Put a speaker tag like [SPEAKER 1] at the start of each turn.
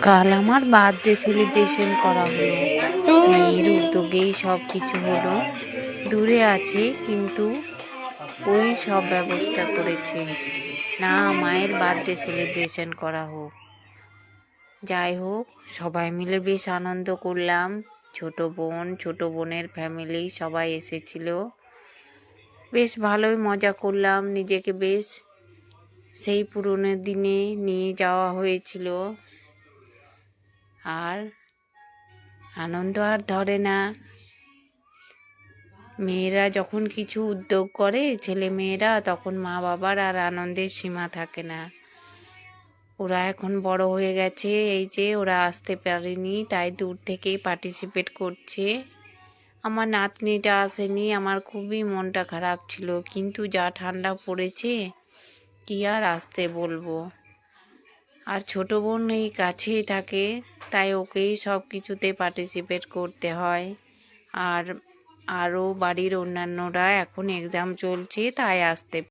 [SPEAKER 1] কাল আমার birthday celebration করা হলো। মেয়ের উদ্যোগেই সব কিছু হলো। দূরে আছে কিন্তু ওই সব ব্যবস্থা করেছে। না, মায়ের বার্থডে সেলিব্রেশন করা হোক। যাই হোক, সবাই মিলে বেশ আনন্দ করলাম। ছোট বোনের ফ্যামিলি সবাই এসেছিল। বেশ ভালোই মজা করলাম। নিজেকে বেশ সেই পুরনো দিনে নিয়ে যাওয়া হয়েছিল। আর আনন্দ আর ধরে না। মেয়েরা যখন কিছু উদ্যোগ করে ছেলে মেয়েরা, তখন মা বাবার আর আনন্দের সীমা থাকে না। ওরা এখন বড় হয়ে গেছে, এই যে ওরা আসতে পারেনি, তাই দূর থেকেই পার্টিসিপেট করছে। আমার নাতনিটা আসেনি, আমার খুবই মনটা খারাপ ছিল, কিন্তু যা ঠান্ডা পড়েছে কি আর আসতে বলবো। আর ছোট বোন এই কাছেই থাকে, তাই ওকেই সব কিছুতে পার্টিসিপেট করতে হয়। আর আরও বাড়ির অন্যান্যরা এখন এক্সাম চলছে, তাই আসতে